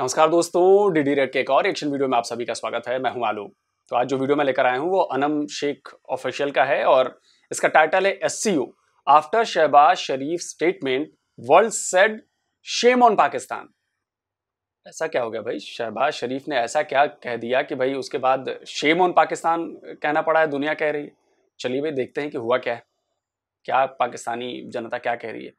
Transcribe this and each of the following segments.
नमस्कार दोस्तों, DD red के एक और एक्शन वीडियो में आप सभी का स्वागत है। मैं हूं आलू। तो आज जो वीडियो मैं लेकर आया हूं वो अनम शेख ऑफिशियल का है और इसका टाइटल है SCO after Shahbaz Sharif statement world said shame on Pakistan. ऐसा क्या हो गया भाई? शहबाज शरीफ ने ऐसा क्या कह दिया कि भाई उसके बाद शेम ऑन पाकिस्तान कहना पड़ा है, दुनिया कह रही है। चलिए भाई देखते हैं कि हुआ क्या है, क्या पाकिस्तानी जनता क्या कह रही है।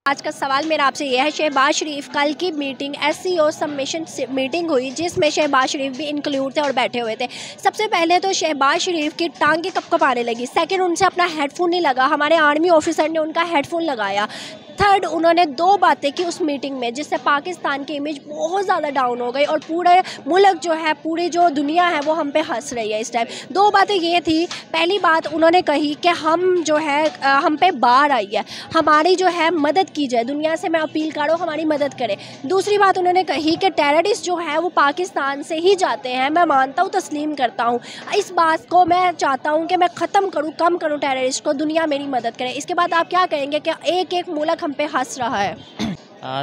आज का सवाल मेरा आपसे यह है, शहबाज शरीफ कल की मीटिंग एससीओ सबमिशन मीटिंग हुई जिसमें शहबाज शरीफ भी इंक्लूड थे और बैठे हुए थे। सबसे पहले तो शहबाज शरीफ की टांगे कपकपाने लगी। सेकंड, उनसे अपना हेडफोन नहीं लगा, हमारे आर्मी ऑफिसर ने उनका हेडफोन लगाया। थर्ड, उन्होंने दो बातें की उस मीटिंग में जिससे पाकिस्तान की इमेज बहुत ज़्यादा डाउन हो गई और पूरे मुल्क जो है, पूरी जो दुनिया है वो हम पे हंस रही है इस टाइम। दो बातें ये थी, पहली बात उन्होंने कही कि हम जो है हम पे बाढ़ आई है, हमारी जो है मदद की जाए, दुनिया से मैं अपील करूँ हमारी मदद करें। दूसरी बात उन्होंने कही कि टेररिस्ट जो है वो पाकिस्तान से ही जाते हैं। मैं मानता हूँ, तस्लीम करता हूँ, इस बात को मैं चाहता हूँ कि मैं ख़त्म करूँ, कम करूँ टेररिस्ट को, दुनिया मेरी मदद करे। इसके बाद आप क्या कहेंगे कि एक एक मुल्क हम पे हंस रहा है?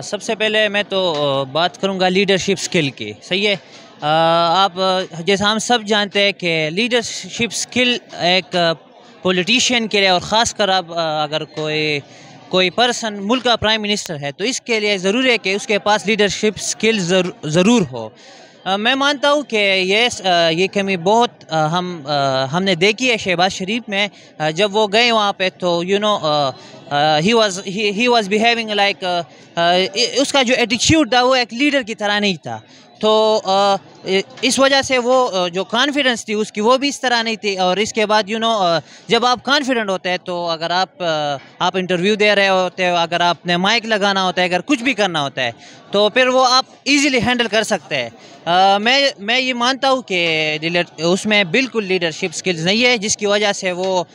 सबसे पहले मैं तो बात करूंगा लीडरशिप स्किल की। सही है, आप जैसा हम सब जानते हैं कि लीडरशिप स्किल एक पॉलिटिशियन के लिए, और ख़ासकर अब अगर कोई पर्सन मुल्क का प्राइम मिनिस्टर है तो इसके लिए ज़रूरी है कि उसके पास लीडरशिप स्किल ज़रूर हो। मैं मानता हूँ कि ये कमी बहुत हमने देखी है शहबाज शरीफ में। जब वो गए वहाँ पे तो ही वाज बिहेविंग लाइक, उसका जो एटीट्यूड था वो एक लीडर की तरह नहीं था। तो इस वजह से वो जो कॉन्फिडेंस थी उसकी वो भी इस तरह नहीं थी। और इसके बाद जब आप कॉन्फिडेंट होते हैं तो अगर आप इंटरव्यू दे रहे होते हो, अगर आपने माइक लगाना होता है, अगर कुछ भी करना होता है तो फिर वो आप इजीली हैंडल कर सकते हैं। मैं ये मानता हूँ कि उसमें बिल्कुल लीडरशिप स्किल्स नहीं है, जिसकी वजह से वो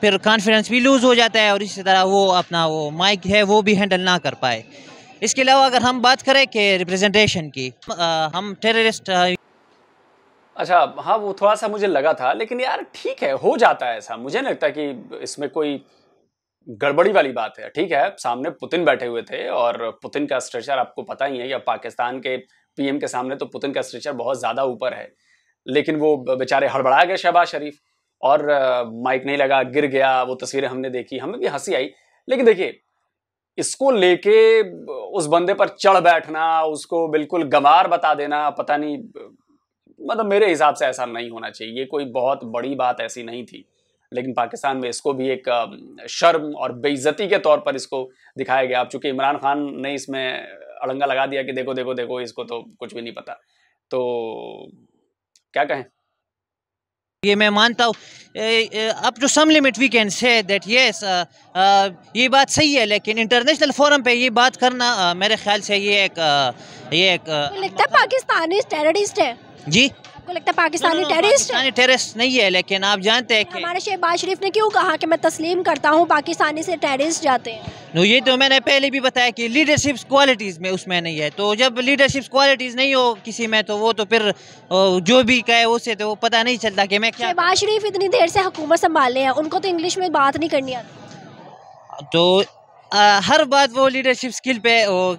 फिर कॉन्फिडेंस भी लूज़ हो जाता है और इसी तरह वो अपना वो माइक है वो भी हैंडल ना कर पाए। इसके अलावा अगर हम बात करें कि रिप्रेजेंटेशन की, हम टेररिस्ट। अच्छा, हाँ वो थोड़ा सा मुझे लगा था, लेकिन यार ठीक है, हो जाता है ऐसा। मुझे नहीं लगता कि इसमें कोई गड़बड़ी वाली बात है। ठीक है, सामने पुतिन बैठे हुए थे और पुतिन का स्ट्रेचर आपको पता ही है, या पाकिस्तान के पीएम के सामने तो पुतिन का स्ट्रेचर बहुत ज्यादा ऊपर है। लेकिन वो बेचारे हड़बड़ा गए शहबाज शरीफ और माइक नहीं लगा, गिर गया। वो तस्वीरें हमने देखी, हमें भी हंसी आई। लेकिन देखिए, इसको लेके उस बंदे पर चढ़ बैठना, उसको बिल्कुल गंवार बता देना, पता नहीं, मतलब मेरे हिसाब से ऐसा नहीं होना चाहिए। ये कोई बहुत बड़ी बात ऐसी नहीं थी, लेकिन पाकिस्तान में इसको भी एक शर्म और बेइज्जती के तौर पर इसको दिखाया गया। अब चूंकि इमरान खान ने इसमें अड़ंगा लगा दिया कि देखो देखो देखो, इसको तो कुछ भी नहीं पता, तो क्या कहें। ये मैं मानता हूँ, up to some limit we can say that yes, ये बात सही है। लेकिन इंटरनेशनल फोरम पे ये बात करना मेरे ख्याल से ये एक लगता है पाकिस्तानी टेररिस्ट है जी। आपको लगता है पाकिस्तानी टेररिस्ट नहीं है, लेकिन आप जानते हैं कि हमारे शहबाज शरीफ ने क्यों कहा कि मैं तस्लीम करता हूँ पाकिस्तानी से टेररिस्ट जाते हैं? ये तो मैंने पहले भी बताया कि लीडरशिप क्वालिटीज़ में उसमें नहीं है। तो जब लीडरशिप क्वालिटीज़ नहीं हो किसी में तो वो तो फिर जो भी कहे उससे तो वो पता नहीं चलता कि मैं क्या। शहबाज शरीफ इतनी देर से हुकूमत संभाले हैं, उनको तो इंग्लिश में बात नहीं करनी आती। तो हर बात वो लीडरशिप स्किल पे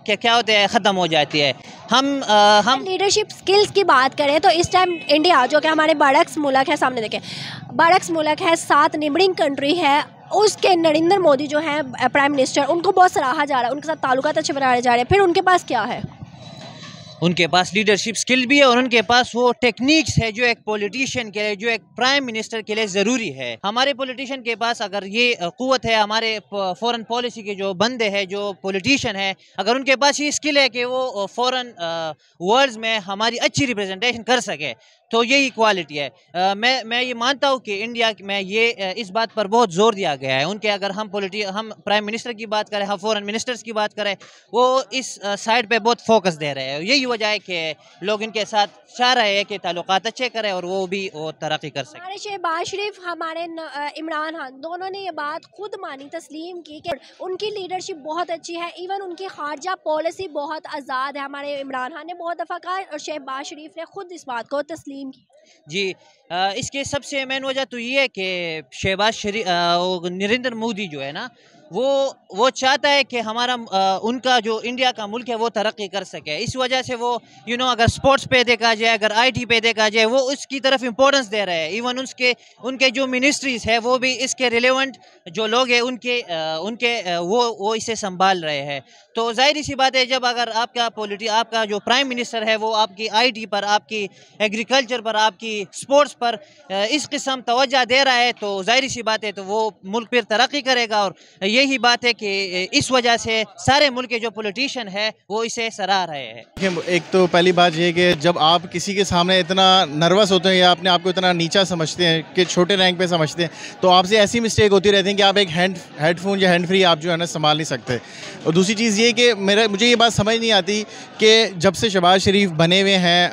क्या होता है, ख़त्म हो जाती है। हम लीडरशिप स्किल्स की बात करें तो इस टाइम इंडिया जो कि हमारे बड़क्स मुल्क है, सामने देखें, बड़क्स मुल्क है, 7 नेबरिंग कंट्री है, उसके नरेंद्र मोदी जो है प्राइम मिनिस्टर, उनको बहुत सराहा जा रहा है, उनके साथ ताल्लुकात अच्छे बनाए जा रहे हैं। फिर उनके पास क्या है? उनके पास लीडरशिप स्किल भी है और उनके पास वो टेक्निक्स है जो एक पॉलिटिशियन के लिए, जो एक प्राइम मिनिस्टर के लिए ज़रूरी है। हमारे पॉलिटिशियन के पास अगर ये क़ुव्वत है, हमारे फॉरेन पॉलिसी के जो बंदे हैं, जो पॉलिटिशियन है, अगर उनके पास ये स्किल है कि वो फॉरेन वर्ल्ड्स में हमारी अच्छी रिप्रेजेंटेशन कर सके, तो यही क्वालिटी है। मैं ये मानता हूँ कि इंडिया में ये इस बात पर बहुत जोर दिया गया है उनके। अगर हम प्राइम मिनिस्टर की बात करें, हम फॉरेन मिनिस्टर्स की बात करें, वो इस साइड पे बहुत फोकस दे रहे हैं। यही वजह है कि लोग इनके साथ चाह रहे हैं कि ताल्लुकात अच्छे करें और वो भी वो तरक्की कर सकें। हमारे शहबाज शरीफ, हमारे इमरान खान, दोनों ने ये बात खुद मानी, तस्लीम की कि उनकी लीडरशिप बहुत अच्छी है, इवन उनकी खारजा पॉलिसी बहुत आज़ाद है। हमारे इमरान खान ने बहुत दफ़ा कहा और शहबाज शरीफ ने खुद इस बात को तस्लीम की। जी, इसके सबसे मेन वजह तो ये है कि शहबाज शरीफ, नरेंद्र मोदी जो है ना, वो चाहता है कि हमारा उनका जो इंडिया का मुल्क है वो तरक्की कर सके। इस वजह से वो अगर स्पोर्ट्स पे देखा जाए, अगर आईटी पे देखा जाए, वो उसकी तरफ इम्पोर्टेंस दे रहे हैं। इवन उनके जो मिनिस्ट्रीज है वो भी इसके रिलेवेंट जो लोग हैं उनके वो इसे संभाल रहे हैं। तो जाहिर सी बात है, जब अगर आपका जो प्राइम मिनिस्टर है वो आपकी आईटी पर, आपकी एग्रीकल्चर पर, आपकी स्पोर्ट्स पर इस किस्म तवज्जो दे रहा है, तो जाहिर सी बात है तो वो मुल्क फिर तरक्की करेगा। और यही बात है कि इस वजह से सारे मुल्क के जो पॉलिटिशियन है वो इसे सराह रहे हैं। एक तो पहली बात ये कि जब आप किसी के सामने इतना नर्वस होते हैं या अपने आप को इतना नीचा समझते हैं कि छोटे रैंक पे समझते हैं, तो आपसे ऐसी मिस्टेक होती रहती है कि आप एक हेडफोन या हैंड फ्री आप जो है ना संभाल नहीं सकते। और दूसरी चीज़ ये कि मुझे ये बात समझ नहीं आती कि जब से शहबाज शरीफ बने हुए हैं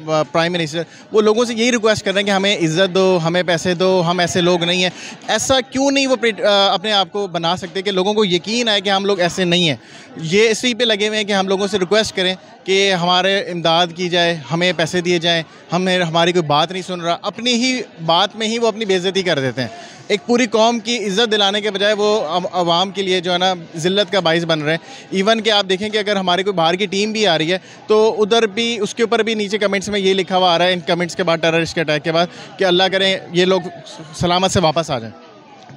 प्राइम मिनिस्टर, वो लोगों से यही रिक्वेस्ट कर रहे हैं कि हमें इज़्ज़त दो, हमें पैसे दो, हम ऐसे लोग नहीं हैं। ऐसा क्यों नहीं वो अपने आप को बना सकते कि लोगों को यकीन आए कि हम लोग ऐसे नहीं हैं। ये इसी पे लगे हुए हैं कि हम लोगों से रिक्वेस्ट करें कि हमारे इमदाद की जाए, हमें पैसे दिए जाएँ, हमारी कोई बात नहीं सुन रहा। अपनी ही बात में ही वो अपनी बेइज्जती कर देते हैं। एक पूरी कौम की इज़्ज़त दिलाने के बजाय वो अवाम के लिए जो है ना ज़िल्लत का बाइस बन रहे हैं। इवन कि आप देखें कि अगर हमारी कोई बाहर की टीम भी आ रही है तो उधर भी उसके ऊपर भी नीचे कमेंट्स में ये लिखा हुआ आ रहा है, इन कमेंट्स के बाद, टेररिस्ट के अटैक के बाद, कि अल्लाह करें ये लोग सलामत से वापस आ जाएं।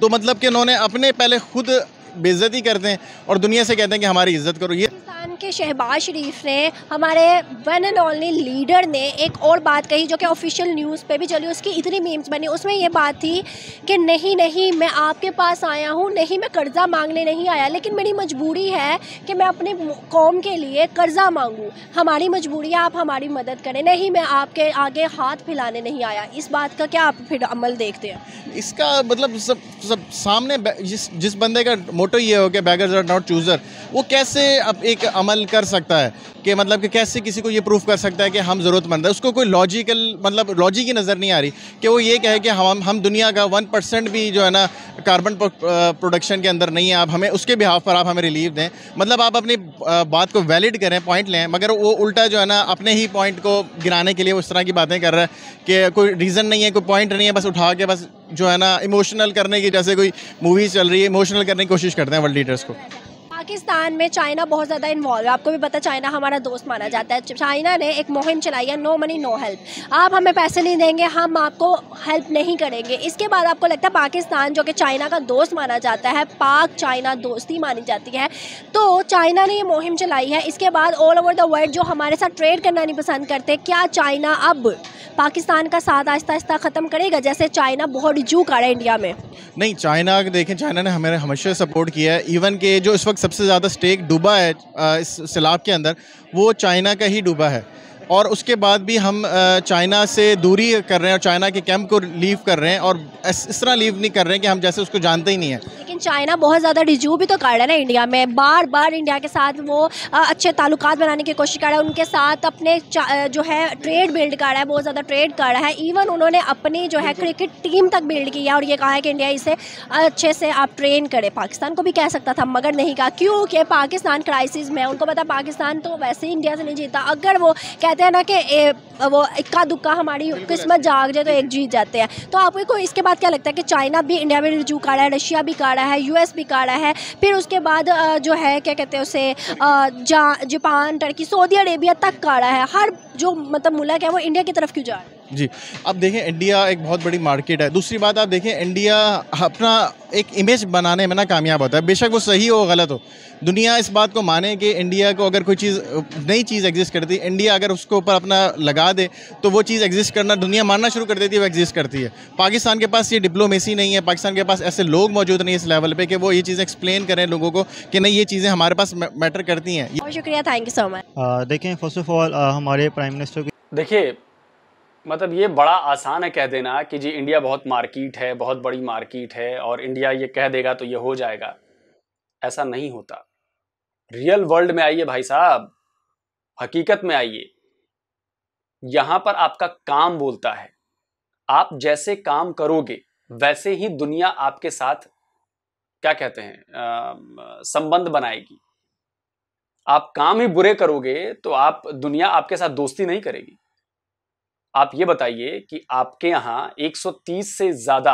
तो मतलब कि उन्होंने अपने पहले खुद बेइज्जती करते हैं और दुनिया से कहते हैं कि हमारी इज़्ज़त करो। ये पाकिस्तान के शहबाज शरीफ ने, हमारे वन एंड ओनली लीडर ने एक और बात कही जो कि ऑफिशियल न्यूज़ पे भी चली, उसकी इतनी मीम्स बनी। उसमें ये बात थी कि नहीं मैं आपके पास आया हूँ, नहीं मैं कर्ज़ा मांगने नहीं आया, लेकिन मेरी मजबूरी है कि मैं अपने कौम के लिए कर्ज़ा मांगूँ। हमारी मजबूरी है, आप हमारी मदद करें, नहीं मैं आपके आगे हाथ फैलाने नहीं आया। इस बात का क्या आप फिर अमल देखते हैं? इसका मतलब सब सामने जिस बंदे का मोटो ये हो कि बेगर्स आर नॉट चूज़र, वो कैसे अब एक अमल कर सकता है कि मतलब कि कैसे किसी को ये प्रूफ कर सकता है कि हम ज़रूरतमंद है। उसको कोई लॉजिक ही नज़र नहीं आ रही कि वो ये कहे कि हम दुनिया का 1% भी जो है ना कार्बन प्रोडक्शन के अंदर नहीं है, आप हमें उसके बिहाफ पर आप हमें रिलीफ दें। मतलब आप अपनी बात को वैलिड करें, पॉइंट लें, मगर वो उल्टा जो है ना अपने ही पॉइंट को गिराने के लिए उस तरह की बातें कर रहा है कि कोई रीज़न नहीं है, कोई पॉइंट नहीं है, बस उठा के बस जो है ना इमोशनल करने की, जैसे कोई मूवीज़ चल रही है, इमोशनल करने की कोशिश करते हैं वर्ल्ड लीडर्स को। पाकिस्तान में चाइना बहुत ज़्यादा इन्वॉल्व है, आपको भी पता, चाइना हमारा दोस्त माना जाता है। चाइना ने एक मुहिम चलाई है, नो मनी नो हेल्प। आप हमें पैसे नहीं देंगे, हम आपको हेल्प नहीं करेंगे। इसके बाद आपको लगता है पाकिस्तान जो कि चाइना का दोस्त माना जाता है, पाक चाइना दोस्ती मानी जाती है, तो चाइना ने ये मुहिम चलाई है। इसके बाद ऑल ओवर द वर्ल्ड जो हमारे साथ ट्रेड करना नहीं पसंद करते, क्या चाइना अब पाकिस्तान का साथ आहिस्ता आहिस्ता ख़त्म करेगा, जैसे चाइना बहुत रिजू कर रहा है इंडिया में? नहीं, चाइना देखें, चाइना ने हमें हमेशा सपोर्ट किया है। इवन के जो इस वक्त सबसे ज़्यादा स्टेक डूबा है इस सैलाब के अंदर, वो चाइना का ही डूबा है। और उसके बाद भी हम चाइना से दूरी कर रहे हैं और चाइना के कैंप को लीव कर रहे हैं, और इस तरह लीव नहीं कर रहे हैं कि हम जैसे उसको जानते ही नहीं हैं। लेकिन चाइना बहुत ज़्यादा रिज्यू भी तो कर रहा है ना इंडिया में, बार बार इंडिया के साथ वो अच्छे ताल्लुकात बनाने की कोशिश कर रहा है, उनके साथ अपने जो है ट्रेड बिल्ड कर रहा है, बहुत ज़्यादा ट्रेड कर रहा है। इवन उन्होंने अपनी जो है क्रिकेट टीम तक बिल्ड की है और ये कहा है कि इंडिया इसे अच्छे से आप ट्रेन करें। पाकिस्तान को भी कह सकता था मगर नहीं कहा, क्योंकि पाकिस्तान क्राइसिस में, उनको पता पाकिस्तान तो वैसे ही इंडिया से नहीं जीता। अगर वो कहते हैं ना कि वो इक्का दुक्का हमारी किस्मत जाग जाए तो एक जीत जाते हैं। तो आपको इसके बाद क्या लगता है कि चाइना भी इंडिया में रिज्यू कर रहा है, रशिया भी कर रहा है, यूएस भी कर रहा है, फिर उसके बाद जो है क्या कहते हैं उसे जापान, टर्की, सऊदी अरेबिया तक कर रहा है, हर जो मतलब मुल्क है वो इंडिया की तरफ क्यों जा रहा है? जी, अब देखें, इंडिया एक बहुत बड़ी मार्केट है। दूसरी बात आप देखें, इंडिया अपना एक इमेज बनाने में ना कामयाब होता है, बेशक वो सही हो गलत हो। दुनिया इस बात को माने कि इंडिया को अगर कोई चीज़, नई चीज़ एग्जिस्ट करती है, इंडिया अगर उसको ऊपर अपना लगा दे तो वो चीज़ एग्जिस्ट करना दुनिया मानना शुरू कर देती है, वो एग्जिस्ट करती है। पाकिस्तान के पास ये डिप्लोमेसी नहीं है, पाकिस्तान के पास ऐसे लोग मौजूद नहीं है इस लेवल पे कि वो ये चीज़ें एक्सप्लेन करें लोगों को कि नहीं, ये चीज़ें हमारे पास मैटर करती हैं। बहुत शुक्रिया, थैंक यू सो मच। देखें, फर्स्ट ऑफ ऑल हमारे प्राइम मिनिस्टर की, देखिए, मतलब ये बड़ा आसान है कह देना कि जी इंडिया बहुत मार्केट है, बहुत बड़ी मार्केट है और इंडिया ये कह देगा तो ये हो जाएगा। ऐसा नहीं होता। रियल वर्ल्ड में आइए भाई साहब, हकीकत में आइए। यहां पर आपका काम बोलता है। आप जैसे काम करोगे वैसे ही दुनिया आपके साथ क्या कहते हैं संबंध बनाएगी। आप काम ही बुरे करोगे तो दुनिया आपके साथ दोस्ती नहीं करेगी। आप ये बताइए कि आपके यहां 130 से ज्यादा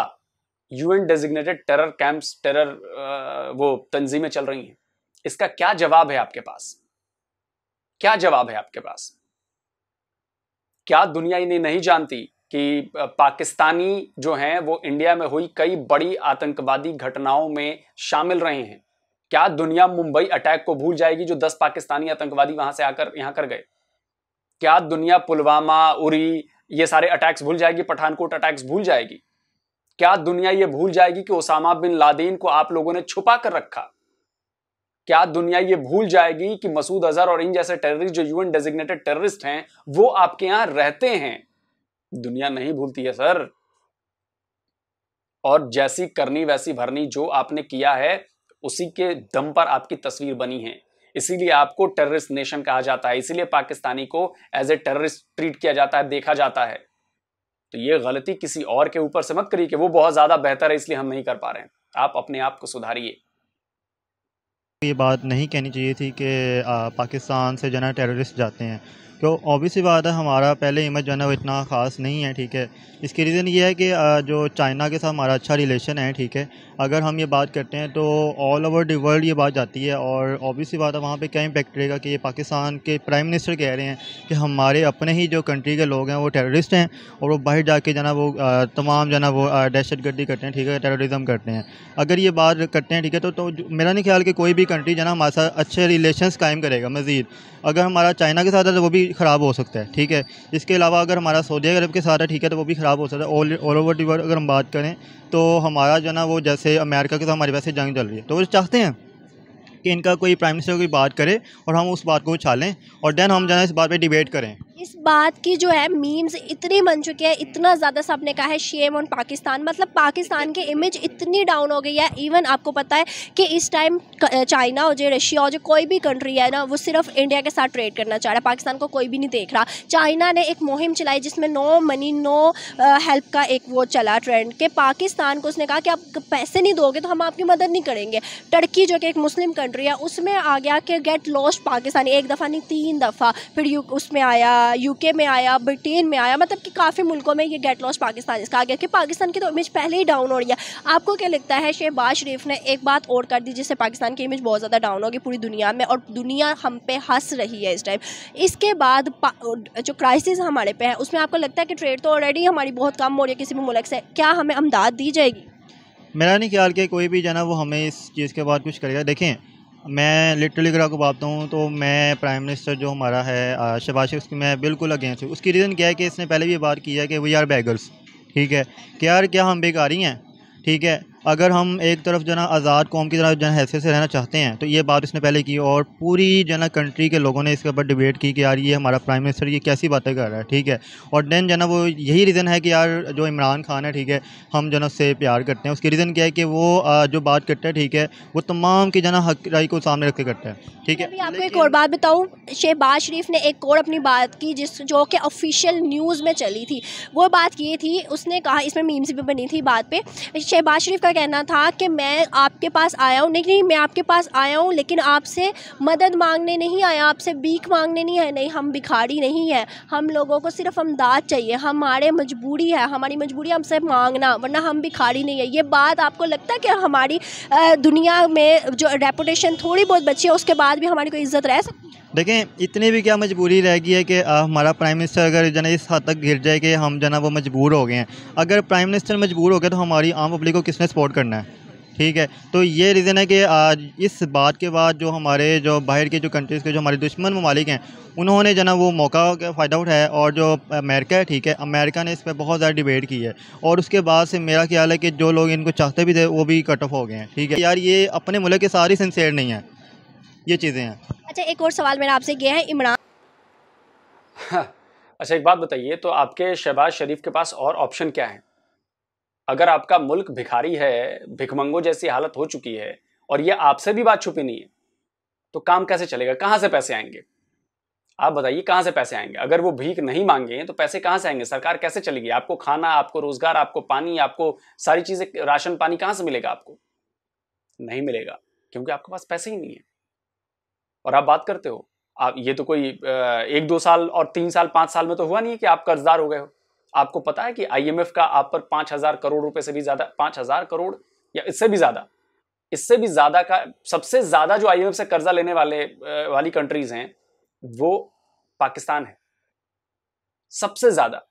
UN designated terror camps, terror वो तंजीमें चल रही हैं। इसका क्या जवाब है आपके पास? क्या जवाब है आपके पास? क्या दुनिया इन्हें नहीं जानती कि पाकिस्तानी जो हैं वो इंडिया में हुई कई बड़ी आतंकवादी घटनाओं में शामिल रहे हैं? क्या दुनिया मुंबई अटैक को भूल जाएगी जो 10 पाकिस्तानी आतंकवादी वहां से आकर यहां कर गए? क्या दुनिया पुलवामा, उरी, ये सारे अटैक्स भूल जाएगी? पठानकोट अटैक्स भूल जाएगी? क्या दुनिया ये भूल जाएगी कि ओसामा बिन लादेन को आप लोगों ने छुपा कर रखा? क्या दुनिया ये भूल जाएगी कि मसूद अजहर और इन जैसे टेररिस्ट जो यूएन डेजिग्नेटेड टेररिस्ट हैं वो आपके यहां रहते हैं? दुनिया नहीं भूलती है सर। और जैसी करनी वैसी भरनी, जो आपने किया है उसी के दम पर आपकी तस्वीर बनी है। इसीलिए आपको टेररिस्ट नेशन कहा जाता है, इसीलिए पाकिस्तानी को एज ए टेररिस्ट ट्रीट किया जाता है, देखा जाता है। तो ये गलती किसी और के ऊपर से मत करिए कि वो बहुत ज्यादा बेहतर है इसलिए हम नहीं कर पा रहे हैं। आप अपने आप को सुधारिए। ये बात नहीं कहनी चाहिए थी कि पाकिस्तान से जो है टेररिस्ट जाते हैं, तो ऑब्वियसली बात है हमारा पहले इमेज जो है वो इतना ख़ास नहीं है, ठीक है। इसकी रीज़न ये है कि जो चाइना के साथ हमारा अच्छा रिलेशन है, ठीक है। अगर हम ये बात करते हैं तो ऑल ओवर द वर्ल्ड ये बात जाती है, और ऑब्वियसली बात है वहाँ पे क्या इम्पैक्ट रहेगा कि ये पाकिस्तान के प्राइम मिनिस्टर कह रहे हैं कि हमारे अपने ही जो कंट्री के लोग हैं वो टेररिस्ट हैं, और वो बाहर जाके जो है वो तमाम जो है वो दहशत गर्दी करते हैं, ठीक है, टेररिज्म करते हैं। अगर ये बात करते हैं, ठीक है, तो मेरा नहीं ख्याल कि कोई भी कंट्री जो है हमारे साथ अच्छे रिलेशंस कायम करेगा। मज़ीद अगर हमारा चाइना के साथ है तो वो भी ख़राब हो सकता है, ठीक है। इसके अलावा अगर हमारा सऊदी अरब के साथ है, ठीक है, तो वो भी ख़राब हो सकता है। ऑल ओवर द वर्ल्ड अगर हम बात करें तो हमारा जो है ना वो जैसे अमेरिका के साथ हमारी वैसे जंग चल रही है, तो वो चाहते हैं कि इनका कोई प्राइम मिनिस्टर कोई बात करे और हम उस बात को उछालें और देन हम जो है इस बात पे डिबेट करें। इस बात की जो है मीम्स इतनी बन चुके हैं, इतना ज़्यादा सबने कहा है शेम ऑन पाकिस्तान, मतलब पाकिस्तान की इमेज इतनी डाउन हो गई है। इवन आपको पता है कि इस टाइम चाइना हो जाए, रशिया हो जाए, कोई भी कंट्री है ना वो सिर्फ इंडिया के साथ ट्रेड करना चाह रहा है, पाकिस्तान को कोई भी नहीं देख रहा। चाइना ने एक मुहिम चलाई जिसमें नो मनी नो हेल्प का एक वो चला ट्रेंड कि पाकिस्तान को उसने कहा कि आप पैसे नहीं दोगे तो हम आपकी मदद नहीं करेंगे। टर्की जो कि एक मुस्लिम कंट्री है उसमें आ गया कि गेट लॉस्ट पाकिस्तानी, एक दफ़ा नहीं 3 दफ़ा, फिर उसमें आया, यूके में आया, ब्रिटेन में आया, मतलब कि काफ़ी मुल्कों में ये गेट लॉस्ट पाकिस्तान इसका आ गया कि पाकिस्तान की तो इमेज पहले ही डाउन हो रही है। आपको क्या लगता है शहबाज शरीफ ने एक बात और कर दी जिससे पाकिस्तान की इमेज बहुत ज़्यादा डाउन होगी पूरी दुनिया में, और दुनिया हम पे हंस रही है इस टाइम। इसके बाद जो क्राइसिस हमारे पे है उसमें आपको लगता है कि ट्रेड तो ऑलरेडी हमारी बहुत कम हो रही है किसी भी मुल्क से, क्या हमें अमदाद दी जाएगी? मेरा नहीं ख्याल कि कोई भी जो है ना वो हमें इस चीज़ के बाद कुछ करेगा। देखें, मैं लिटरली अगर आपको बात बताऊँ तो मैं प्राइम मिनिस्टर जो हमारा है शहबाज शरीफ, उसकी मैं बिल्कुल अगेंस्ट हूँ। उसकी रीज़न क्या है कि इसने पहले भी ये बात की है कि वी आर बेगर्स, ठीक है, कि यार क्या हम बेकारी हैं, ठीक है। अगर हम एक तरफ जो है ना आज़ाद कौम की तरफ जो है हैसियत से रहना चाहते हैं तो ये बात इसने पहले की, और पूरी जो है ना कंट्री के लोगों ने इसके ऊपर डिबेट की कि यार ये हमारा प्राइम मिनिस्टर ये कैसी बातें कर रहा है, ठीक है। और देन जो है ना वो यही रीज़न है कि यार जो इमरान खान है, ठीक है, हम जो है ना उससे प्यार करते हैं। उसकी रीज़न क्या है कि वो जो बात करता है, ठीक है, वो तमाम की जो है ना हक राय को सामने रख के करता है, ठीक है। अभी आपको एक और बात बताऊं, शहबाज शरीफ ने एक और अपनी बात की जो कि ऑफिशियल न्यूज़ में चली थी। वो बात ये थी, उसने कहा, इसमें मीम्स भी बनी थी बात पे, शहबाज शरीफ का कहना था कि मैं आपके पास आया हूँ, नहीं मैं आपके पास आया हूँ लेकिन आपसे मदद मांगने नहीं आया, आपसे भीख मांगने नहीं है, नहीं हम भिखारी नहीं है, हम लोगों को सिर्फ अमदाद चाहिए, हमारे मजबूरी है, हमारी मजबूरी हमसे मांगना, वरना हम भिखारी नहीं है। ये बात आपको लगता है कि हमारी दुनिया में जो रेपुटेशन थोड़ी बहुत बची है उसके बाद भी हमारी कोई इज्जत रह सकती है? देखें, इतनी भी क्या मजबूरी रह गई है कि हमारा प्राइम मिनिस्टर अगर जना इस हद तक गिर जाए कि हम जना वो मजबूर हो गए हैं। अगर प्राइम मिनिस्टर मजबूर हो गया तो हमारी आम पब्लिक को किसने सपोर्ट करना है, ठीक है। तो ये रीज़न है कि आज इस बात के बाद जो हमारे जो बाहर के जो कंट्रीज़ के जो हमारे दुश्मन ममालिक हैं उन्होंने जना वो मौका का फ़ायदा उठाया, और जो अमेरिका है, ठीक है, अमेरिका ने इस पर बहुत ज़्यादा डिबेट की है, और उसके बाद से मेरा ख्याल है कि जो लोग इनको चाहते भी थे वो भी कट ऑफ हो गए हैं, ठीक है। यार ये अपने मुल्क के सारे सिंसेयर नहीं हैं, ये चीज़ें हैं। अच्छा, एक और सवाल मेरा आपसे ये है, इमरान अच्छा, एक बात बताइए, तो आपके शहबाज शरीफ के पास और ऑप्शन क्या है? अगर आपका मुल्क भिखारी है, भिखमंगो जैसी हालत हो चुकी है और ये आपसे भी बात छुपी नहीं है, तो काम कैसे चलेगा? कहां से पैसे आएंगे? आप बताइए, कहां से पैसे आएंगे? अगर वो भीख नहीं मांगे तो पैसे कहां से आएंगे? सरकार कैसे चलेगी? आपको खाना, आपको रोजगार, आपको पानी, आपको सारी चीजें, राशन पानी कहां से मिलेगा? आपको नहीं मिलेगा, क्योंकि आपके पास पैसे ही नहीं है। और आप बात करते हो, आप ये तो कोई 1-2 साल और 3 साल 5 साल में तो हुआ नहीं है कि आप कर्जदार हो गए हो। आपको पता है कि IMF का आप पर 5,000 करोड़ रुपए से भी ज्यादा, 5,000 करोड़ या इससे भी ज्यादा का, सबसे ज्यादा जो IMF से कर्जा लेने वाली कंट्रीज हैं वो पाकिस्तान है, सबसे ज्यादा।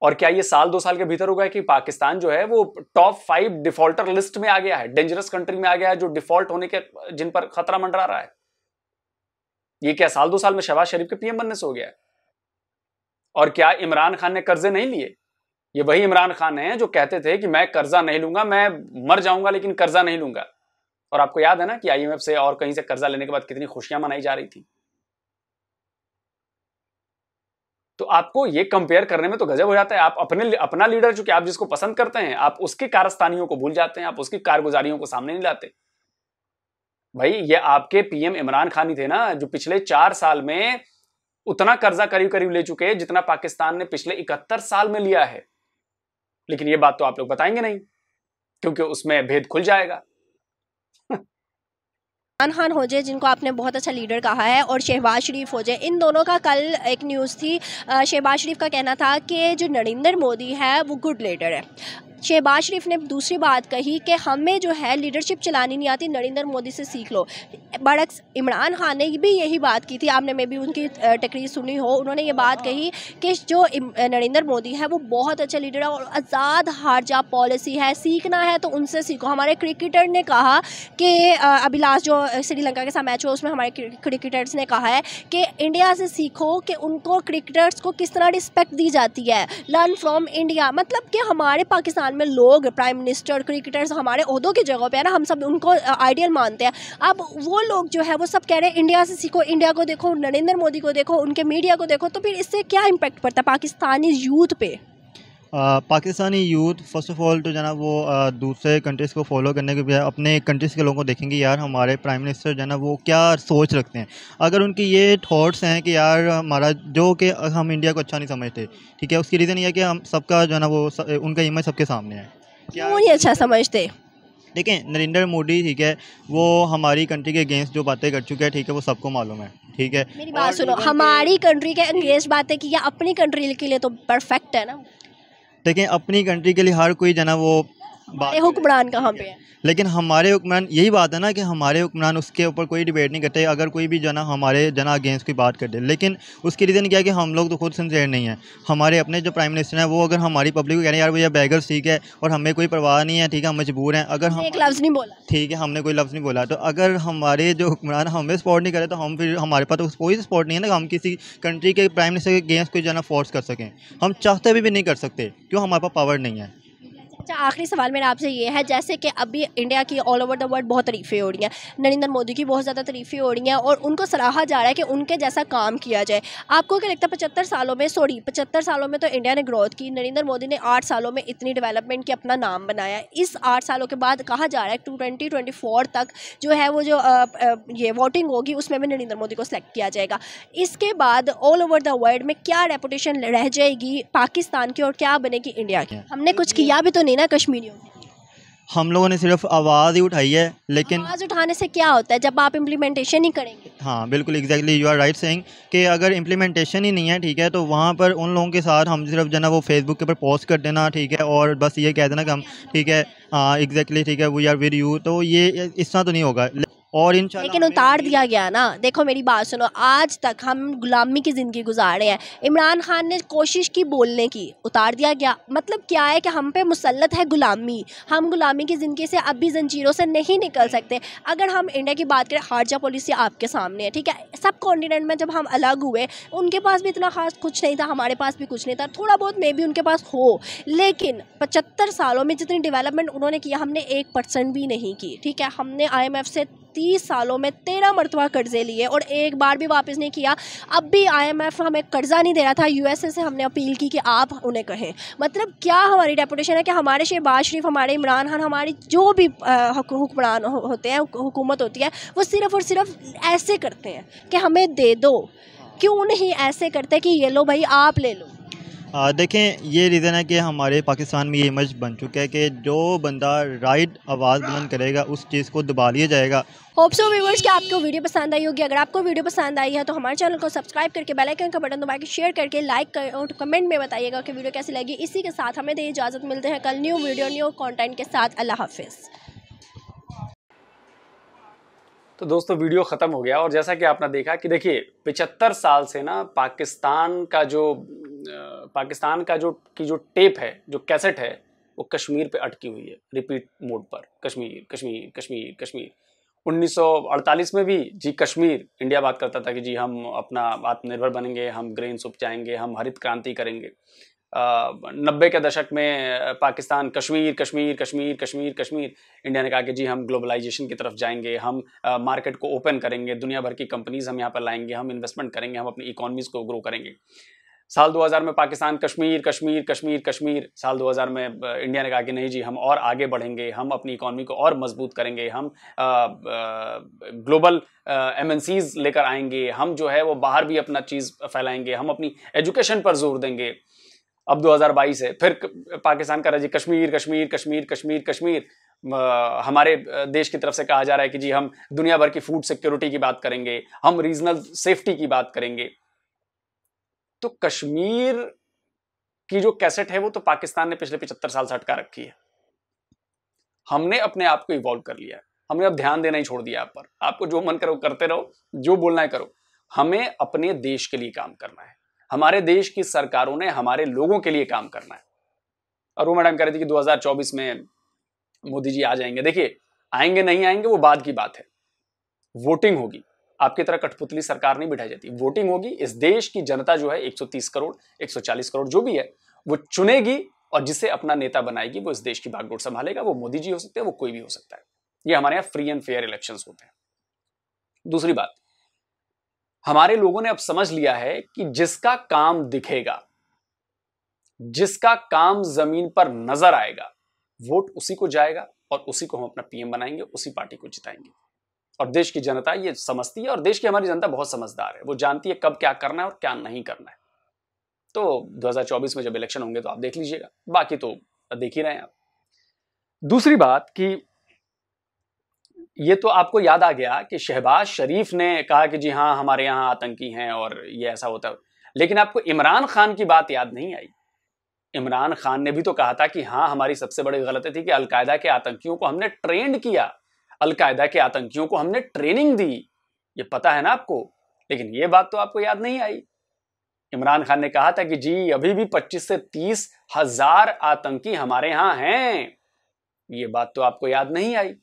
और क्या ये साल 2 साल के भीतर होगा कि पाकिस्तान जो है वो टॉप 5 डिफॉल्टर लिस्ट में आ गया है, डेंजरस कंट्री में आ गया है, जो डिफॉल्ट होने के जिन पर खतरा मंडरा रहा है? ये क्या साल 2 साल में शहबाज शरीफ के PM बनने से हो गया है? और क्या इमरान खान ने कर्जे नहीं लिए? ये वही इमरान खान है जो कहते थे कि मैं कर्जा नहीं लूंगा, मैं मर जाऊंगा लेकिन कर्जा नहीं लूंगा। और आपको याद है ना कि IMF से और कहीं से कर्जा लेने के बाद कितनी खुशियां मनाई जा रही थी। तो आपको ये कंपेयर करने में तो गजब हो जाता है। आप अपना लीडर जो कि आप जिसको पसंद करते हैं, आप उसकी कारस्तानियों को भूल जाते हैं, आप उसकी कारगुजारियों को सामने नहीं लाते। भाई ये आपके PM इमरान खान ही थे ना जो पिछले 4 साल में उतना कर्जा करीब करीब ले चुके हैं जितना पाकिस्तान ने पिछले 71 साल में लिया है। लेकिन ये बात तो आप लोग बताएंगे नहीं, क्योंकि उसमें भेद खुल जाएगा। इमरान खान हो जाए, जिनको आपने बहुत अच्छा लीडर कहा है, और शहबाज शरीफ हो जाए, इन दोनों का कल एक न्यूज़ थी। शहबाज शरीफ का कहना था कि जो नरेंद्र मोदी है वो गुड लीडर है। शहबाज शरीफ ने दूसरी बात कही कि हमें जो है लीडरशिप चलानी नहीं आती, नरेंद्र मोदी से सीख लो। बरक्स इमरान खान ने भी यही बात की थी, आपने मे भी उनकी तकरीर सुनी हो। उन्होंने ये बात कही कि जो नरेंद्र मोदी है वो बहुत अच्छा लीडर है और आज़ाद हारजा पॉलिसी है, सीखना है तो उनसे सीखो। हमारे क्रिकेटर ने कहा कि अभी लास्ट जो श्रीलंका के साथ मैच हुआ उसमें हमारे क्रिकेटर्स ने कहा है कि इंडिया से सीखो कि उनको क्रिकेटर्स को किस तरह रिस्पेक्ट दी जाती है, लर्न फ्रॉम इंडिया। मतलब कि हमारे पाकिस्तान में लोग प्राइम मिनिस्टर, क्रिकेटर्स हमारे ओहदों की जगह पे है ना, हम सब उनको आइडियल मानते हैं। अब वो लोग जो है वो सब कह रहे हैं इंडिया से सीखो, इंडिया को देखो, नरेंद्र मोदी को देखो, उनके मीडिया को देखो। तो फिर इससे क्या इम्पैक्ट पड़ता है पाकिस्तानी यूथ पे? Pakistani youth first of all तो जना वो दूसरे कंट्रीज़ को फॉलो करने के बजाय अपने कंट्रीज़ के लोगों को देखेंगे यार हमारे प्राइम मिनिस्टर जो है ना वो क्या सोच रखते हैं। अगर उनकी ये थॉट्स हैं कि यार हमारा जो कि हम इंडिया को अच्छा नहीं समझते, ठीक है, उसकी रीज़न ये है कि हम सबका जो है ना वो उनका इमेज सबके सामने है। क्यों नहीं अच्छा समझते? देखें नरेंद्र मोदी, ठीक है, वो हमारी कंट्री के अगेंस्ट जो बातें कर चुके हैं, ठीक है, वो सबको मालूम है, ठीक है। मेरी बात सुनो, हमारी कंट्री के अगेंस्ट बातें की या अपनी कंट्री के लिए तो परफेक्ट है ना। देखें अपनी कंट्री के लिए हर कोई जना वो हुक्मरान कहाँ पे है, लेकिन हमारे हुक्मरान, यही बात है ना कि हमारे हुक्मरान उसके ऊपर कोई डिबेट नहीं करते। अगर कोई भी जना हमारे जना अगेंस्ट की बात कर दे, लेकिन उसकी रीज़न क्या है कि हम लोग तो खुद सिंसियर नहीं है। हमारे अपने जो प्राइम मिनिस्टर हैं वो अगर हमारी पब्लिक को कह रहे हैं यार भैया बैगर्स, ठीक है, और हमें कोई परवाह नहीं है, ठीक है, हम मजबूर हैं, अगर हम एक लफ्ज़ नहीं बोला, ठीक है, हमने कोई लफ्ज़ नहीं बोला, तो अगर हमारे जो हुक्मरान हमें सपोर्ट नहीं करे तो हम फिर हमारे पास तो कोई सपोर्ट नहीं है ना, हम किसी कंट्री के प्राइम मिनिस्टर के अगेंस्ट कोई जना फोर्स कर सकें। हम चाहते भी नहीं कर सकते, क्यों, हमारे पास पावर नहीं है। अच्छा, आखिरी सवाल मेरा आपसे ये है, जैसे कि अभी इंडिया की ऑल ओवर द वर्ल्ड बहुत तारीफ़ें हो रही हैं, नरेंद्र मोदी की बहुत ज़्यादा तारीफ़ें हो रही हैं और उनको सराहा जा रहा है कि उनके जैसा काम किया जाए। आपको क्या लगता है 75 सालों में तो इंडिया ने ग्रोथ की, नरेंद्र मोदी ने 8 सालों में इतनी डेवलपमेंट की अपना नाम बनाया। इस 8 सालों के बाद कहा जा रहा है 2024 तक जो है वो जो ये वोटिंग होगी उसमें भी नरेंद्र मोदी को सिलेक्ट किया जाएगा। इसके बाद ऑल ओवर द वर्ल्ड में क्या रेपुटेशन रह जाएगी पाकिस्तान की और क्या बनेगी इंडिया की? हमने कुछ किया भी तो नहीं ना कश्मीरियों के लिए। हम लोगों ने सिर्फ आवाज़ ही उठाई है, लेकिन आवाज़ उठाने से क्या होता है जब आप इम्प्लीमेंटेशन ही करेंगे? हाँ बिल्कुल exactly, you are right saying कि अगर इम्प्लीमेंटेशन ही नहीं है, ठीक है, तो वहाँ पर उन लोगों के साथ हम सिर्फ जो ना वो फेसबुक के ऊपर पोस्ट कर देना, ठीक है, और बस ये कह देना कि हम ठीक है, हाँ एग्जैक्टली, ठीक है, वी आर विद यू, तो ये इस तरह तो नहीं होगा। और लेकिन उतार दिया गया ना। देखो मेरी बात सुनो, आज तक हम गुलामी की ज़िंदगी गुजारे हैं। इमरान खान ने कोशिश की बोलने की, उतार दिया गया। मतलब क्या है कि हम पे मुसल्लत है गुलामी, हम गुलामी की ज़िंदगी से अब भी जंजीरों से नहीं निकल सकते। अगर हम इंडिया की बात करें, हारजा पॉलिसी आपके सामने है, ठीक है, सब कॉन्टिनेंट में जब हम अलग हुए उनके पास भी इतना खास कुछ नहीं था, हमारे पास भी कुछ नहीं था, थोड़ा बहुत मे भी उनके पास हो, लेकिन 75 सालों में जितनी डेवलपमेंट उन्होंने किया हमने 1% भी नहीं की, ठीक है। हमने IMF से 30 सालों में 13 मरतबा कर्जे लिए और एक बार भी वापस नहीं किया। अब भी IMF हमें कर्जा नहीं दे रहा था, USA से हमने अपील की कि आप उन्हें कहें। मतलब क्या हमारी रेपुटेशन है कि हमारे शहबाज शरीफ, हमारे इमरान खान, हमारी जो भी हुक्मरान होते हैं, हुकूमत होती है, वो सिर्फ़ और सिर्फ ऐसे करते हैं कि हमें दे दो। क्यों नहीं ऐसे करते कि ये लो भाई आप ले लो? देखें, ये रीज़न है कि हमारे पाकिस्तान में ये इमेज बन चुका है कि जो बंदा राइट आवाज़ बुलंद करेगा उस चीज़ को दबा लिया जाएगा। होप सो व्यूअर्स कि आपको वीडियो पसंद आई होगी। अगर आपको वीडियो पसंद आई है तो हमारे चैनल को सब्सक्राइब करके बेल आइकन का बटन दबा के शेयर करके लाइक कर और कमेंट में बताइएगा कि वीडियो कैसी लगी। इसी के साथ हमें दे इजाज़त, मिलते हैं कल न्यू वीडियो न्यू कंटेंट के साथ। अल्लाह हाफिज़। तो दोस्तों वीडियो ख़त्म हो गया और जैसा कि आपने देखा कि देखिए 75 साल से ना पाकिस्तान का जो टेप है, जो कैसेट है, वो कश्मीर पे अटकी हुई है रिपीट मोड पर। कश्मीर कश्मीर कश्मीर कश्मीर। 1948 में भी जी कश्मीर, इंडिया बात करता था कि जी हम अपना आत्मनिर्भर बनेंगे, हम ग्रेन्स उपजाएंगे, हम हरित क्रांति करेंगे। 90 के दशक में पाकिस्तान कश्मीर कश्मीर कश्मीर कश्मीर कश्मीर। इंडिया ने कहा कि जी हम ग्लोबलाइजेशन की तरफ जाएंगे, हम मार्केट को ओपन करेंगे, दुनिया भर की कंपनीज हम यहाँ पर लाएंगे, हम इन्वेस्टमेंट करेंगे, हम अपनी इकोनॉमीज को ग्रो करेंगे। साल 2000 में पाकिस्तान कश्मीर कश्मीर कश्मीर कश्मीर। साल 2000 में इंडिया ने कहा कि नहीं जी हम और आगे बढ़ेंगे, हम अपनी इकोनॉमी को और मजबूत करेंगे, हम ग्लोबल MNCs लेकर आएंगे, हम जो है वो बाहर भी अपना चीज़ फैलाएंगे, हम अपनी एजुकेशन पर जोर देंगे। अब 2022 है, फिर पाकिस्तान का जी कश्मीर कश्मीर कश्मीर कश्मीर कश्मीर। हमारे देश की तरफ से कहा जा रहा है कि जी हम दुनिया भर की फूड सिक्योरिटी की बात करेंगे, हम रीजनल सेफ्टी की बात करेंगे। तो कश्मीर की जो कैसेट है वो तो पाकिस्तान ने पिछले 75 साल से अटका रखी है। हमने अपने आप को इवॉल्व कर लिया है, हमने अब ध्यान देना ही छोड़ दिया आप पर। आपको जो मन करो करते रहो, जो बोलना है करो। हमें अपने देश के लिए काम करना है, हमारे देश की सरकारों ने हमारे लोगों के लिए काम करना है। और वो मैडम कह रही थी कि 2024 में मोदी जी आ जाएंगे। देखिए आएंगे नहीं आएंगे वो बाद की बात है, वोटिंग होगी। आपकी तरह कठपुतली सरकार नहीं बिठाई जाती, वोटिंग होगी। इस देश की जनता जो है 130 करोड़ 140 करोड़ जो भी है वो चुनेगी और जिसे अपना नेता बनाएगी वो इस देश की बागडोर संभालेगा। वो मोदी जी हो सकते हैं, वो कोई भी हो सकता है। ये हमारे यहाँ फ्री एंड फेयर इलेक्शंस होते हैं। दूसरी बात, हमारे लोगों ने अब समझ लिया है कि जिसका काम दिखेगा, जिसका काम जमीन पर नजर आएगा, वोट उसी को जाएगा और उसी को हम अपना PM बनाएंगे, उसी पार्टी को जिताएंगे। और देश की जनता ये समझती है, और देश की हमारी जनता बहुत समझदार है, वो जानती है कब क्या करना है और क्या नहीं करना है। तो 2024 में जब इलेक्शन होंगे तो आप देख लीजिएगा, बाकी तो देख ही रहे हैं आप। दूसरी बात कि ये तो आपको याद आ गया कि शहबाज शरीफ ने कहा कि जी हाँ हमारे यहाँ आतंकी हैं और ये ऐसा होता है, लेकिन आपको इमरान खान की बात याद नहीं आई। इमरान खान ने भी तो कहा था कि हाँ हमारी सबसे बड़ी गलती थी कि अलकायदा के आतंकियों को हमने ट्रेंड किया, अलकायदा के आतंकियों को हमने ट्रेनिंग दी। ये पता है ना आपको, लेकिन ये बात तो आपको याद नहीं आई। इमरान खान ने कहा था कि जी अभी भी 25 से 30 हजार आतंकी हमारे यहां हैं। ये बात तो आपको याद नहीं आई,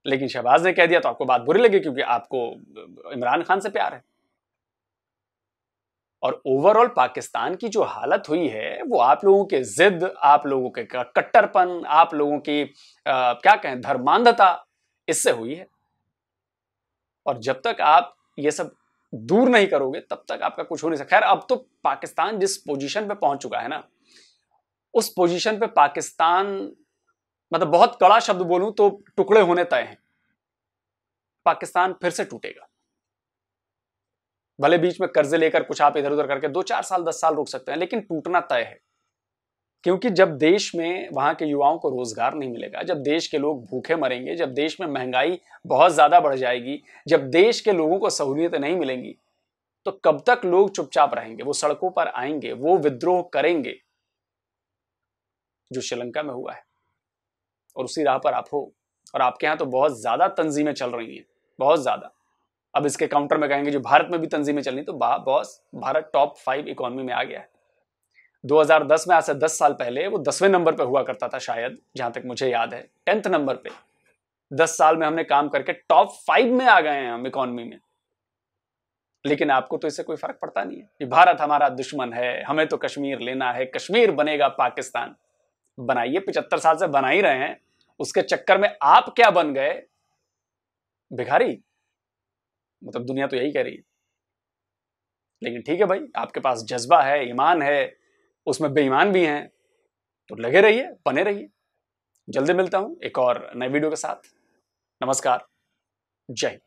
लेकिन शहबाज ने कह दिया तो आपको बात बुरी लगी क्योंकि आपको इमरान खान से प्यार है। और ओवरऑल पाकिस्तान की जो हालत हुई है वो आप लोगों के जिद, आप लोगों के कट्टरपन, आप लोगों की क्या कहें धर्मांधता, इससे हुई है। और जब तक आप ये सब दूर नहीं करोगे तब तक आपका कुछ हो नहीं सकता। खैर अब तो पाकिस्तान जिस पोजीशन पे पहुंच चुका है ना, उस पोजीशन पे पाकिस्तान, मतलब बहुत कड़ा शब्द बोलूं तो टुकड़े होने तय हैं। पाकिस्तान फिर से टूटेगा। भले बीच में कर्जे लेकर कुछ आप इधर उधर करके 2-4 साल 10 साल रुक सकते हैं, लेकिन टूटना तय है। क्योंकि जब देश में वहां के युवाओं को रोजगार नहीं मिलेगा, जब देश के लोग भूखे मरेंगे, जब देश में महंगाई बहुत ज्यादा बढ़ जाएगी, जब देश के लोगों को सहूलियतें नहीं मिलेंगी, तो कब तक लोग चुपचाप रहेंगे? वो सड़कों पर आएंगे, वो विद्रोह करेंगे जो श्रीलंका में हुआ है। और उसी राह पर आप हो। और आपके यहाँ तो बहुत ज्यादा तंजीमें चल रही हैं, बहुत ज्यादा। अब इसके काउंटर में कहेंगे जो भारत में भी तंजीमें चल रही, तो बॉस भारत टॉप 5 इकोनॉमी में आ गया है। 2010 में, आज से 10 साल पहले वो 10वें नंबर पे हुआ करता था शायद, जहां तक मुझे याद है 10th नंबर पे। 10 साल में हमने काम करके टॉप 5 में आ गए हैं हम इकोनॉमी में। लेकिन आपको तो इससे कोई फर्क पड़ता नहीं है कि भारत हमारा दुश्मन है, हमें तो कश्मीर लेना है, कश्मीर बनेगा पाकिस्तान। बनाइए, 75 साल से बना ही रहे हैं, उसके चक्कर में आप क्या बन गए? भिखारी। मतलब दुनिया तो यही कह रही है। लेकिन ठीक है भाई, आपके पास जज्बा है, ईमान है, उसमें बेईमान भी हैं, तो लगे रहिए, बने रहिए। जल्दी मिलता हूं एक और नए वीडियो के साथ। नमस्कार, जय हिंद।